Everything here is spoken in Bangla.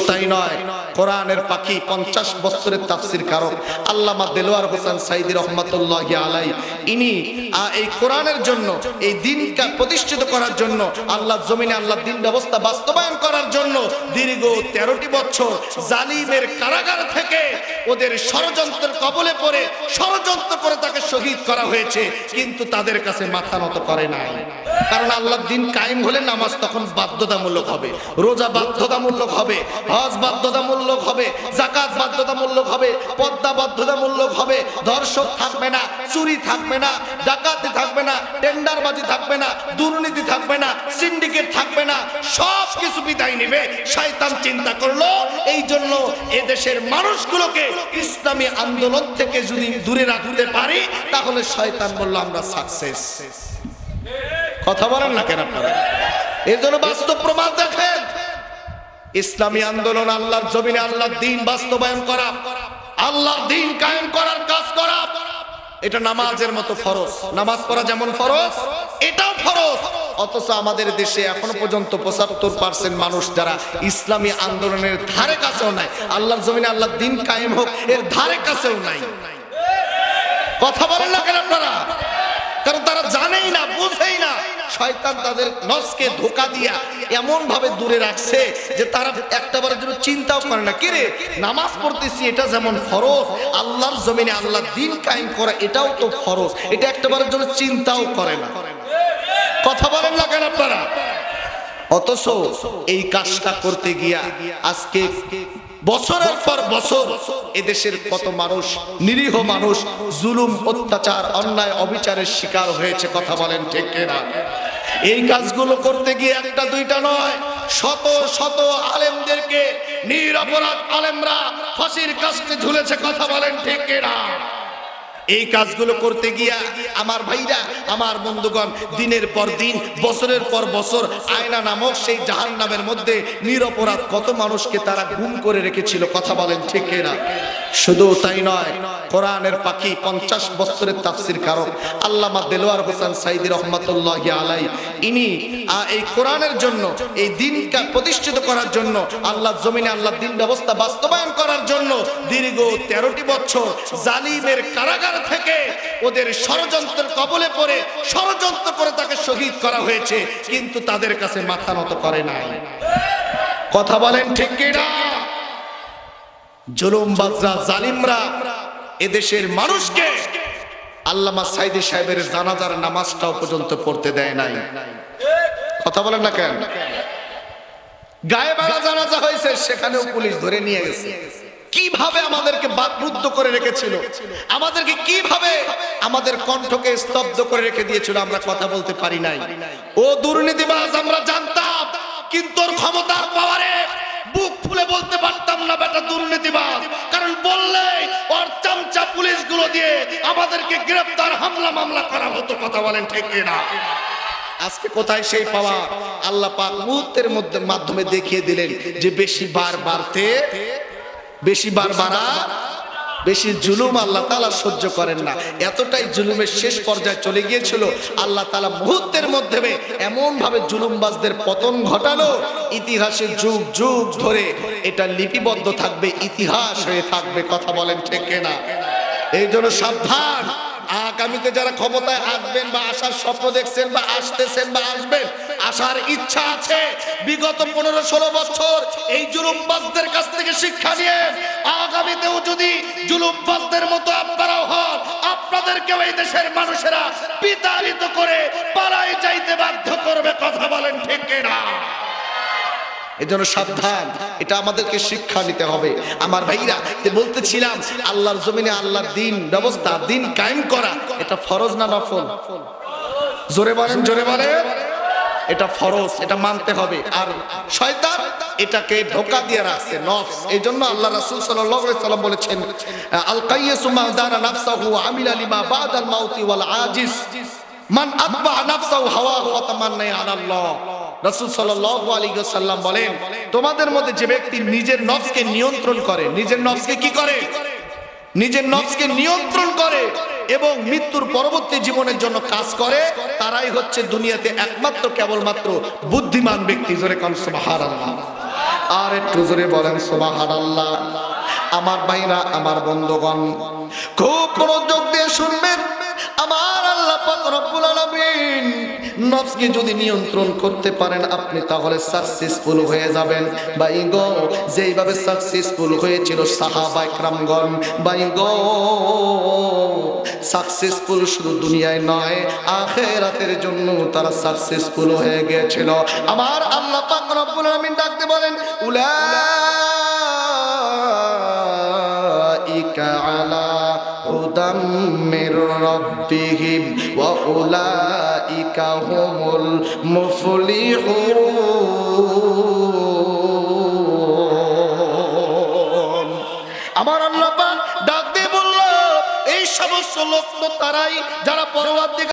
তাই নয়, কোরআনের পাখি 50 বছরের তাফসীর কারক আল্লামা দেলোয়ার হোসেন সাইদী রহমাতুল্লাহি আলাইহি, ইনি এই কোরআনের জন্য, এই দিনকে প্রতিষ্ঠিত করার জন্য, আল্লাহর জমিনে আল্লাহর দিন ব্যবস্থা বাস্তবায়ন করার জন্য দীর্ঘ 13টি বছর জালিমের কারাগার থেকে ওদের ষড়যন্ত্রের কবলে পড়ে ষড়যন্ত্র করে তাকে শহীদ করা হয়েছে, কিন্তু তাদের কাছে মাথা নত করে নাই। কারণ আল্লাহর দিন কায়েম হলে নামাজ তখন বাধ্যতামূলক হবে, রোজা বাধ্যতামূলক হবে, হজ বাধ্যতামূলক হবে, যাকাত বাধ্যতামূলক হবে, পর্দা বাধ্যতামূলক হবে, ধর্ষণ থাকবে না, চুরি থাকবে না, ডাকাতি থাকবে না, টেন্ডারবাজি থাকবে না, দুর্নীতি থাকবে না, সিন্ডিকেট থাকবে না, সব কিছু বিদায় নেবে। শয়তান চিন্তা করলো এই জন্য এদেশের মানুষগুলোকে ইসলামী আন্দোলন থেকে যদি দূরে রাখতে পারি তাহলে শয়তান বলল আমরা সাকসেস। কথা বলেন না কেন আপনারা? এই জন্য বাস্তব প্রমাণ দেখেন, ইসলামী আন্দোলন আল্লাহর জমিনে আল্লাহর দ্বীন বাস্তবায়ন করা, আল্লাহর দ্বীন কায়েম করার কাজ করা, এটা নামাজের মতো ফরজ। নামাজ পড়া যেমন ফরজ, এটাও ফরজ। অথচ আমাদের দেশে এখনো পর্যন্ত 75% মানুষ যারা ইসলামী আন্দোলনের ধারে কাছেও নাই, আল্লাহর জমিনে আল্লাহর দ্বীন কায়েম হোক এর ধারে কাছেও নাই। কথা বলেন না কেন আপনারা? কারণ তারা জানেই না, বুঝেই না। শয়তান তাদের নফসকে ধোঁকা দিয়া এমন ভাবে দূরে রাখছে যে তারা একটাবারের জন্য চিন্তাও করে না, কিরে নামাজ পড়তেছি এটা যেমন ফরজ, আল্লাহর জমিনে আল্লাহর দ্বীন কায়েম করা এটাও তো ফরজ, এটা একটাবারের জন্য চিন্তাও করে না। কথা বলেন না কেন আপনারা? অথচ এই কাজটা করতে গিয়া আজকে বছরের পর বছর এদেশের কত মানুষ, নিরীহ মানুষ জুলুম, অত্যাচার, অন্যায়, অবিচারের শিকার হয়েছে। কথা বলেন ঠিক কিনা? এই কাজগুলো করতে গিয়ে একটা দুইটা নয়, শত শত আলেমদেরকে, নিরপরাধ আলেমরা ফাঁসির কাস্টে ঝুলেছে। কথা বলেন ঠিক কিনা? এই কাজগুলো করতে গিয়া আমার ভাইরা, আমার বন্ধুগণ, দিনের পর দিন, বছরের পর বছর আয়না নামক সেই জাহান্নামের মধ্যে নিরপরাধ কত মানুষকে তারা গুম করে রেখেছিল। কথা বলেন ঠিক কিনা? শুধু তাই নয়, কোরআনের পাখি 50 বছরের তাফসীর কারক আল্লামা দেলোয়ার হোসেন সাইদী রহমাতুল্লাহি আলাইহি, ইনি এই কোরআনের জন্য, এই দিনকে প্রতিষ্ঠিত করার জন্য, আল্লাহর জমিনে আল্লাহর দিন ব্যবস্থা বাস্তবায়ন করার জন্য দীর্ঘ 13টি বছর জালিমের কারাগার থেকে ওদের ষড়যন্ত্রের কবলে পড়ে ষড়যন্ত্র করে তাকে শহীদ করা হয়েছে, কিন্তু তাদের কাছে মাথা নত করে নাই। কথা বলেন ঠিক কিনা? জুলুমবাজরা, জালিমরা এদেশের মানুষকে আল্লামা সাইদী সাহেবের জানাজার নামাজটাও পর্যন্ত পড়তে দেয় নাই। কথা বলেন না কেন? গায়ে বাড়া জানাজা হয়েছে, সেখানেও পুলিশ ধরে নিয়ে গেছে। কিভাবে আমাদেরকে বাকরুদ্ধ করে রেখেছিল, আমাদেরকে কিভাবে আমাদের কণ্ঠকে স্তব্ধ করে রেখে দিয়েছিল, আমরা কথা বলতে পারি নাই। ও দুর্নীতিবাজ, আমরা জানতাম, কিন্তু ওর ক্ষমতার পাওয়ারে বুক ফুলে বলতে পারতাম না বেটা দুর্নীতিবাজ। কারণ বললে ওর চামচা পুলিশগুলো দিয়ে আমাদেরকে গ্রেফতার, হামলা মামলা করা হতো। কথা বলেন ঠিক কিনা? আজকে কোথায় সেই পাওয়া? আল্লাহ পাক মুহূর্তের মধ্যে মাধ্যমে দেখিয়ে দিলেন যে বেশি বার বাড়তে, বেশি বার বাড়া, বেশি জুলুম আল্লাহ তাআলা সহ্য করেন না। এতটাই জুলুমের শেষ পর্যায়ে চলে গিয়েছিল, আল্লাহ তাআলা মুহূর্তের মধ্যে এমন ভাবে জুলুমবাজদের পতন ঘটালো, ইতিহাসে যুগ যুগ ধরে এটা লিপিবদ্ধ থাকবে, ইতিহাস হয়ে থাকবে। কথা বলেন ঠিক কিনা? এই জন্য সাবধান, আগামীতে যারা ক্ষমতায় আসবেন বা আসার স্বপ্ন দেখছেন বা আসতেছেন বা আসবেন, আসার ইচ্ছা আছে, বিগত 15-16 বছর এই জুলুমবাজদের কাছ থেকে শিক্ষা নিয়ে আগামীতেও যদি জুলুমবাজদের মতো আপনারাও হন, আপনাদেরকেও এই দেশের মানুষেরা বিতাড়িত করে পালায় যাইতে বাধ্য করবে। কথা বলেন ঠিক কিনা? এজন্য সাবধান, এটা আমাদেরকে শিক্ষা নিতে হবে। আমার ভাইরা, বলতেছিলাম আল্লাহর জমিনে আল্লাহর দ্বীন ব্যবস্থা, দ্বীন কায়েম করা এটা ফরজ না নফল? জোরে বলেন, জোরে বলেন। এটা ফরজ, এটা মানতে হবে। আর শয়তান এটাকে ধোঁকা দিয়ে রাখছে, নফস। এইজন্য আল্লাহ রাসূল সাল্লাল্লাহু আলাইহি ওয়াসাল্লাম বলেছেন, আল কাইয়্যিসু মান দারা নাফসাহু ওয়া আমিলা লিমা বাদাল মাউতি ওয়াল আজিজ মান আতবা নাফসাহু হাওয়াহু ওয়া তামান্না আলাল্লাহ। রাসূল সাল্লাল্লাহু আলাইহি ওয়াসাল্লাম বলেন, তোমাদের মধ্যে যে ব্যক্তি নিজের নফসকে নিয়ন্ত্রণ করে, নিজের নফসকে কি করে? নিজের নফসকে নিয়ন্ত্রণ করে এবং মৃত্যুর পরবর্তী জীবনের জন্য কাজ করে, তারাই হচ্ছে দুনিয়াতে একমাত্র কেবলমাত্র বুদ্ধিমান ব্যক্তি। জোরে কোন সুবহানাল্লাহ। আর একটু জোরে বলেন সুবহানাল্লাহ। আমার ভাইরা, আমার বন্ধুগণ, খুব মনোযোগ দিয়ে শুনবেন। আমার আল্লাহ পাক রব্বুল আলামিন নফসকে যদি নিয়ন্ত্রণ করতে পারেন আপনি, তাহলে সাকসেসফুল হয়ে যাবেন। ভাই গো, যেইভাবে সাকসেসফুল হয়েছিল সাহাবা ইকরামগণ, ভাই গো, সাকসেসফুল শুধু দুনিয়ায় নয়, আখিরাতের জন্য তারা সাকসেসফুল হয়ে গিয়েছিল। আমার আল্লাহ পাক রব্বুল আলামিন ডাকতে বলেন, উলাইকা আলা হুদাম মির রাব্বিহিম ওয়া উলাইকা হুমুল মুফলিহুন। আমার আল্লাহ পাক ডাক দিয়ে বলল, এই সমস্ত লোক তো তারাই যারা পরওয়ারদিগার